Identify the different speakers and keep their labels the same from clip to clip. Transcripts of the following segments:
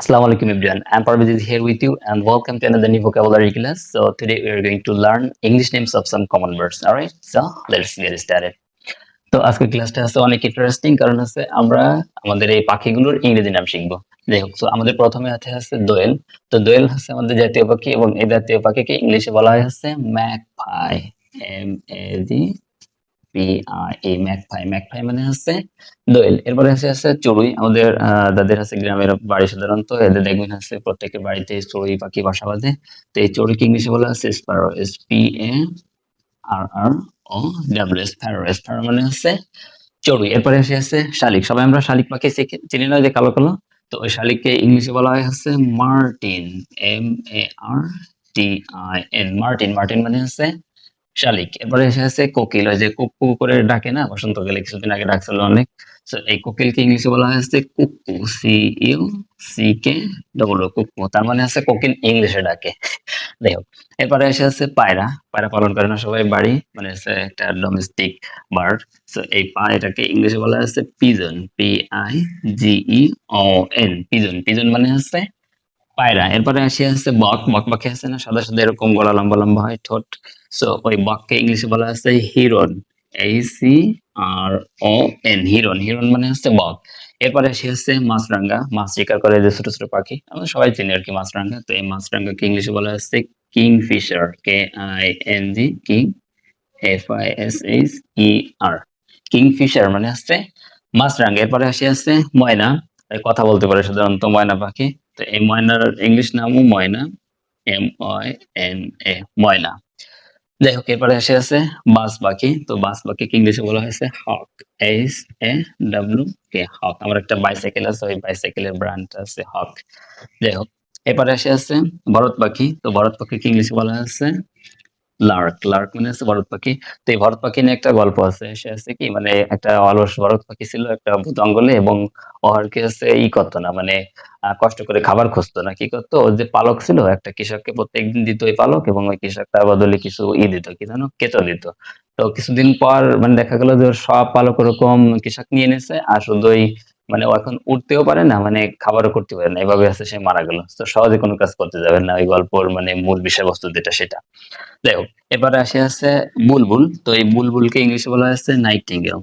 Speaker 1: Assalamu alaikum everyone. I'm Parvez here with you and welcome to another new vocabulary class. So today we are going to learn English names of some common words. Alright, so let's get started. তো আজকের ক্লাসটা হচ্ছে অনেক interesting কারণ হচ্ছে আমরা আমাদের এই পাখিগুলোর ইংরেজি নাম শিখবো। যাই হোক, তো আমাদের প্রথমে হচ্ছে দোয়েল। তো দোয়েল হচ্ছে আমাদের জাতীয় পাখি এবং এই জাতীয় পাখিকে ইংলিশে বলা হয় হচ্ছে magpie. MAG PI magpie. Magpie মানে হচ্ছে দোয়েল। এরপরে হচ্ছে চড়ুই। আমাদের যাদের হচ্ছে গ্রামের বাড়ি সাধারণত এদের দেখবেন হচ্ছে প্রত্যেকের বাড়িতে চড়ুই পাখি বাসা বাঁধে। তো এই চড়ুইকে ইংলিশে বলা হচ্ছে স্প্যারো। SPARRO Sparrow. স্প্যারো মানে হচ্ছে চড়ুই। এরপরে আছে শালিক। সবাই আমরা শালিক পাখি চিনি না, যে কালো কালো। তো ওই শালিককে ইংলিশে বলা হয় হচ্ছে মার্টিন। MARTIN Martin. মার্টিন মানে হচ্ছে শালিক। এরপরে আছে কোকিল। ওই যে কুকু করে ডাকে না বসন্তকালে, কিছুদিন আগে ডাকছিল অনেক। তো এই কোকিলকে ইংলিশে বলা হচ্ছে কুকু। CUCK কুকু। তার মানে হচ্ছে কোকিল ইংলিশে ডাকে। যাই হোক, এরপরে আছে পায়রা। পায়রা পালন করে না সবাই বাড়ি, মানে হচ্ছে একটা ডোমেস্টিক বার্ড। তো এই পায়রাটাকে ইংলিশে বলা হচ্ছে পিজন। PIGEON pigeon. পিজন মানে হচ্ছে পায়রা। এরপরে হচ্ছে বক। বক পাখি আছে না, সাদা সাদা এরকম গলা লম্বা লম্বা হয়, ঠোঁট। সো ওই বককে ইংলিশে বলা হচ্ছে হিরন। HCRON হিরন। হিরন মানে হচ্ছে বক। এরপরে হচ্ছে মাছরাঙা। মাছ শিকার করে যে ছোট ছোট পাখি, আমরা সবাই চিনি আর কি মাছরাঙা। তো এই মাছরাঙাকে ইংলিশে বলা হচ্ছে Kingfisher. KING king FISHER Kingfisher মানে হচ্ছে মাছরাঙা। এরপরে আছে ময়না। এই কথা বলতে পারে সাধারণত ময়না পাখি। তো এই ময়নার ইংলিশ নামও ময়না। MONA ময়না। যাই হোক, এরপরে আছে বাজ পাখি। তো বাজ পাখিকে ইংলিশে বলা হয়েছে হক। HAWK হক। আমার একটা বাইসাইকেল আছে, ওই বাইসাইকেলের ব্র্যান্ড আছে হক। যাই হোক, এরপরে আছে ভরত পাখি। তো ভরত পাখিকে ইংলিশে বলা হচ্ছে লার্ক। লার্ক মানে হচ্ছে ভরত পাখি। তো এই ভরত পাখি নিয়ে একটা গল্প আছে। সে আছে কি, মানে একটা অলস ভরত পাখি ছিল একটা জঙ্গলে, এবং ও আর কি হচ্ছে করতো না, মানে কষ্ট করে খাবার খুঁজতো না, কি করতো, ওর যে পালক ছিল একটা কৃষককে প্রত্যেকদিন দিত ওই পালক, এবং ওই কৃষক তার বদলে কিছু দিত, কি জানো, কেঁচো দিত। তো কিছুদিন পর মানে দেখা গেল যে ওর সব পালক ওরকম কৃষক নিয়ে নিছে, আর শুধু ওই মানে ও এখন উঠতেও পারে না, মানে খাবারও করতে পারে না, এভাবে আছে সে মারা গেল। তো সহজে কোনো কাজ করতে যাবে না, ওই গল্পর মানে মূল বিষয়বস্তু যেটা সেটা। যাই হোক, এবারে আছে বুলবুল। তো এই বুলবুলকে ইংলিশে বলা হচ্ছে নাইটিঙ্গেল।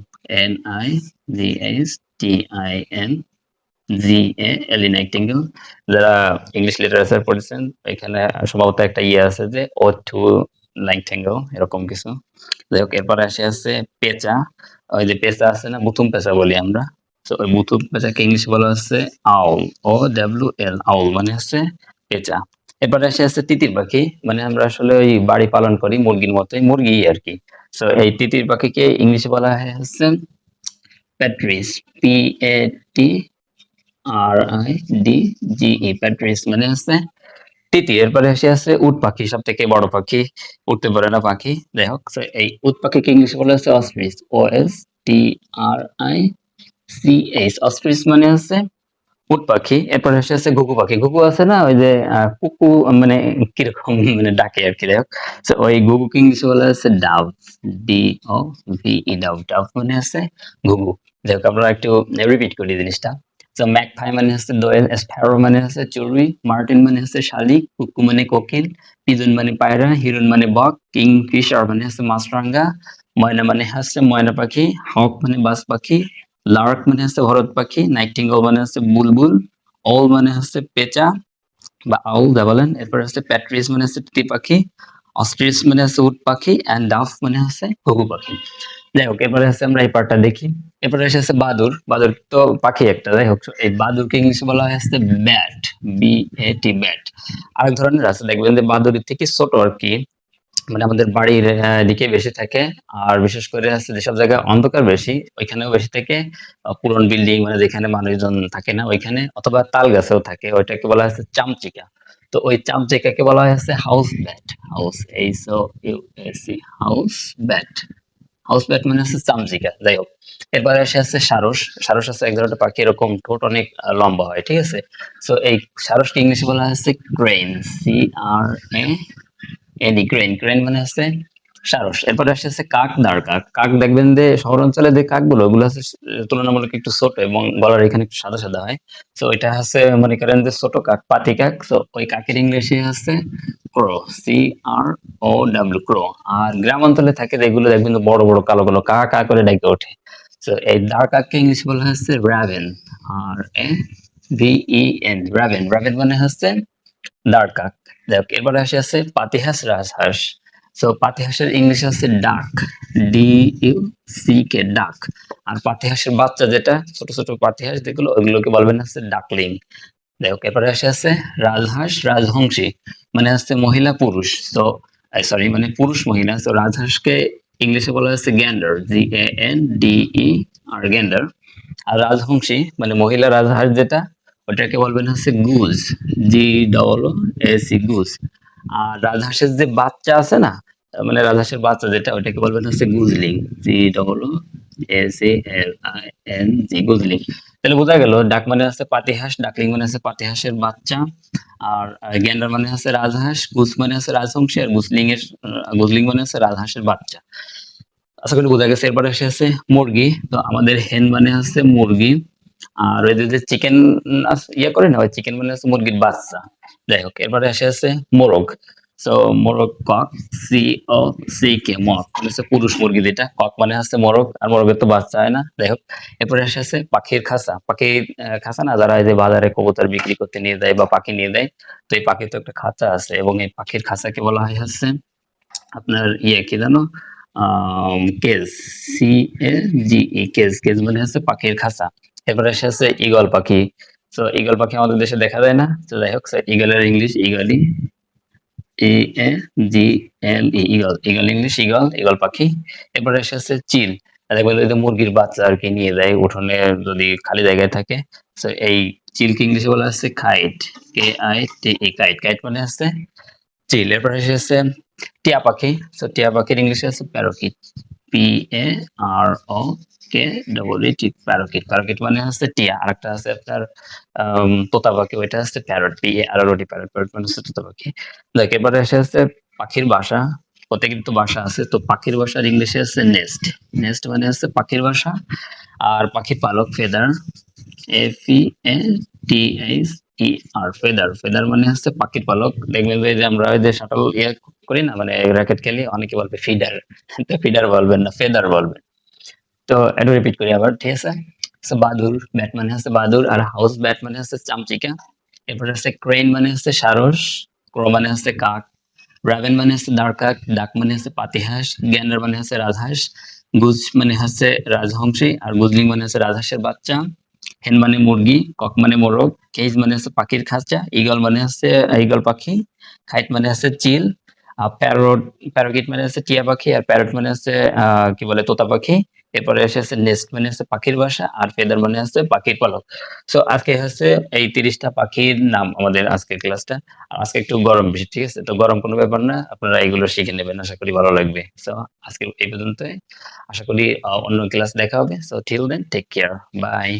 Speaker 1: NIGHTINGALE nightingale. যারা ইংলিশ লিটারেচার পড়েছেন এখানে সম্ভবত একটা আছে যে ও টু নাইটিঙ্গেল এরকম কিছু। যাই হোক, এরপরে আছে পেঁচা। ওই যে পেঁচা আছে না, বুতুম পেঁচা বলি আমরা। তো ওই বুতুম পেঁচাকে ইংলিশে বলা হচ্ছে আউল। OWL আউল মানে হচ্ছে পেঁচা। এরপরে আছে তিতির পাখি। মানে আমরা আসলে ওই বাড়ি পালন করি মুরগির মতোই, মুরগি আর কি। তো এই তিতির পাখিকে ইংলিশে বলা হয় হচ্ছে প্যাট্রিস। PATRIDGE প্যাট্রিস মানে হচ্ছে তিতি। এরপরে আছে উট পাখি, সব থেকে বড় পাখি, উঠতে পারে না পাখি। যাই হোক, তো এই উট পাখিকে ইংলিশে বলা হচ্ছে অস্ট্রিচ। OSTRICH অস্ট্রিচ মানে হচ্ছে উট পাখি। এরপরে আছে ঘুঘু পাখি। ঘুঘু আছে না, ওই যে কুকু, মানে কিরকম মানে ডাকে আর কি। যাই হোক, তো ওই ঘুঘুকে ইংলিশে বলা হচ্ছে ডাভ। DOVE Dove. ডাভ মানে হচ্ছে ঘুঘু। যাই হোক, আমরা একটু রিপিট করি জিনিসটা। তো ম্যাকপাই মানে হচ্ছে দোয়েল। স্প্যারো মানে হচ্ছে চড়ুই। মার্টিন মানে হচ্ছে শালিক। কুকু মানে কোকিল। পিজন মানে পায়রা। হিরন মানে বক। কিংফিশার মানে হচ্ছে মাছরাঙা। ময়না মানে হচ্ছে ময়না পাখি। হক মানে বাজ পাখি। লার্ক মানে হচ্ছে ভরত পাখি। নাইটিঙ্গেল মানে হচ্ছে বুলবুল। অল মানে হচ্ছে পেঁচা বা আউল যা বলেন। এরপর হচ্ছে প্যাট্রিস মানে হচ্ছে তিতি পাখি। অস্ট্রিচ মানে হচ্ছে উট পাখি। অ্যান্ড ডাফ মানে হচ্ছে ঘুঘু পাখি। যাই হোক, এরপরে হচ্ছে আমরা এই পার্টটা দেখি। এরপরে এসেছে বাদুর। বাদুর তো পাখি একটা। যাই হোক, এই বাদুরকে ইংলিশে বলা হয় হচ্ছে ব্যাট। BAT bat. আরেক ধরনের আছে, দেখবেন যে বাদুরের থেকে ছোট আর কি, মানে আমাদের বাড়ির দিকে বেশি থাকে। আর বিশেষ করে আছে যেসব জায়গায় অন্ধকার বেশি ওইখানেও বেশি থাকে। পুরনো বিল্ডিং মানে যেখানে মানুষজন থাকে না ওইখানে, অথবা তাল গাছেও থাকে, ওইটাকে বলা হচ্ছে চামচিকা। তো ওই চামচিকাকে বলা হয় হচ্ছে house bat. HOUSE house bat. House bat মানে হচ্ছে চামচিকা। যাই হোক, এরপরে আছে সারস। সারস আছে এক ধরনের পাখি, এরকম ঠোঁট অনেক লম্বা হয়, ঠিক আছে। তো এই সারসকে ইংলিশে বলা হচ্ছে ক্রেন। CRANE crane. ক্রেন মানে হচ্ছে সারস। এরপরে আসছে কাক, দাঁড় কাক। কাক দেখবেন যে শহর অঞ্চলে যে কাকগুলো ওগুলো হচ্ছে তুলনামূলক একটু ছোট এবং গলার এখানে একটু সাদা সাদা হয়। তো এটা হচ্ছে মনে করেন যে ছোট কাক, পাতি কাক। তো ওই কাকের ইংলিশে হচ্ছে ক্রো, CROW, ক্রো। আর গ্রাম অঞ্চলে থাকে যেগুলো দেখবেন যে বড় বড় কালো কালো কা কা করে ডেকে ওঠে। তো এই দাঁড় কাককে ইংলিশে বলা হচ্ছে রাভেন, RAVEN, রাভেন। রাভেন মানে হচ্ছে দাঁড় কাক। যাই হোক, এরপরে আছে পাতিহাঁস, রাজহাঁস। সো পাতিহাঁসের ইংলিশ আছে ডাক, DUCK, ডাক। আর পাতিহাঁসের বাচ্চা যেটা ছোট ছোট পাতিহাঁস যেগুলো ওইগুলোকে বলবেন হচ্ছে ডাকলিং। যাই হোক, এরপরে আছে রাজহাঁস, রাজহংসী। মানে হচ্ছে মহিলা পুরুষ। তো সরি, মানে পুরুষ মহিলা। তো রাজহাঁসকে ইংলিশে বলা হচ্ছে গ্যান্ডার, GANDER, গ্যান্ডার। আর রাজহংসী মানে মহিলা রাজহাঁস যেটা, ওটাকে বলবেন হচ্ছে গুজ, GOOSE, গুজ। আর রাজহাঁসের যে বাচ্চা আছে না, মানে রাজহাঁসের বাচ্চা যেটা, ওটাকে বলবেন হচ্ছে গুজলিং, GOOSELING, গুজলিং। তাহলে বোঝা গেল ডাক মানে হচ্ছে পাতিহাঁস, ডাকলিং মানে হচ্ছে পাতিহাঁসের বাচ্চা, আর গ্যান্ডার মানে হচ্ছে রাজহাঁস, গুজ মানে হচ্ছে রাজহংসী, আর গুজলিং মানে হচ্ছে রাজহাঁসের বাচ্চা। আশা করি বোঝা গেছে। এরপরে আছে মুরগি। তো আমাদের হেন মানে হচ্ছে মুরগি। আর ওই যে চিকেন ইয়ে করে না, ওই চিকেন মানে হচ্ছে মুরগির বাচ্চা। যাই হোক, এরপরে আছে মোরগ। তো মোরগ, কক, COCK, মক মানে হচ্ছে পুরুষ মুরগি যেটা। কক মানে হচ্ছে মোরগ, আর মোরগের তো বাচ্চা হয় না। যাই হোক, এরপরে আছে পাখির খাঁচা। পাখির খাঁচা না, যারা এই যে বাজারে কবুতর বিক্রি করতে নিয়ে যায় বা পাখি নিয়ে যায়, তো এই পাখির তো একটা খাঁচা আছে, এবং এই পাখির খাঁচাকে বলা হয় হচ্ছে আপনার ইয়ে কি জানো, কেজ, CAGE, কেজ। কেজ মানে হচ্ছে পাখির খাঁচা। এরপরে আছে ঈগল পাখি। তো ঈগল পাখি আমাদের দেশে দেখা যায় না। তো যাই হোক, ঈগলের ইংলিশ ঈগলই, AAGLE, eagle. Eagle English eagle, eagle পাখি। এরপরে আছে চিল। দেখবেন ওই যে মুরগির বাচ্চা আর কি নিয়ে যায় উঠোনে, যদি খালি জায়গায় থাকে। তো এই চিলকে ইংলিশে বলা হচ্ছে কাইট, KITE, কাইট। কাইট মানে হচ্ছে চিল। এরপরে এসেছে টিয়া পাখি। তো টিয়া পাখির ইংলিশে আছে প্যারোকিট, PAROKEET, প্যারোকিট। প্যারোকিট মানে হচ্ছে টিয়া। আরেকটা আছে আপনার তোতা পাখি, ওইটা হচ্ছে প্যারট, PARROT, প্যারট। প্যারট মানে হচ্ছে তোতা পাখি। দেখ, এবারে এসেছে পাখির বাসা। প্রত্যেকের কিন্তু বাসা আছে। তো পাখির বাসার ইংলিশে আছে নেস্ট। নেস্ট মানে হচ্ছে পাখির বাসা। আর পাখির পালক, ফেদার, FEATHER, ফেদার। ফেদার মানে হচ্ছে পাখির পালক। দেখবেন যে আমরা ওই যে শাটল ইয়ে করি না, মানে র্যাকেট খেলি, অনেকে বলবে ফিডার। তো ফিডার বলবেন না, ফেদার বলবেন। তো এটা রিপিট করি আবার, ঠিক আছে। তো বাদুর, ব্যাট মানে হচ্ছে বাদুর। আর হাউস ব্যাট মানে হচ্ছে চামচিকা। এরপরে হচ্ছে ক্রেন মানে হচ্ছে সারস। ক্রো মানে হচ্ছে কাক। রাভেন মানে হচ্ছে দাঁড় কাক। ডাক মানে হচ্ছে পাতিহাঁস। গ্যান্ডার মানে হচ্ছে রাজহাঁস। গুজ মানে হচ্ছে রাজহংসী। আর গুজলিং মানে হচ্ছে রাজহাঁসের বাচ্চা। হেন মানে মুরগি। কক মানে মোরগ। কেজ মানে হচ্ছে পাখির খাঁচা। ঈগল মানে হচ্ছে ঈগল পাখি। কাইট মানে হচ্ছে চিল। প্যারট, প্যারোকিট মানে হচ্ছে টিয়া পাখি। আর প্যারট মানে হচ্ছে কি বলে, তোতা পাখি। এরপরে এসেছে নেস্ট মানে হচ্ছে পাখির বাসা। আর ফেদার মানে হচ্ছে পাখির পালক। সো আজকে হচ্ছে এই 30টা পাখির নাম আমাদের আজকের ক্লাসটা। আর আজকে একটু গরম বেশি, ঠিক আছে। তো গরম কোনো ব্যাপার না, আপনারা এগুলো শিখে নেবেন, আশা করি ভালো লাগবে। সো আজকে এই পর্যন্তই। আশা করি অন্য ক্লাস দেখা হবে। So till then, take care, by.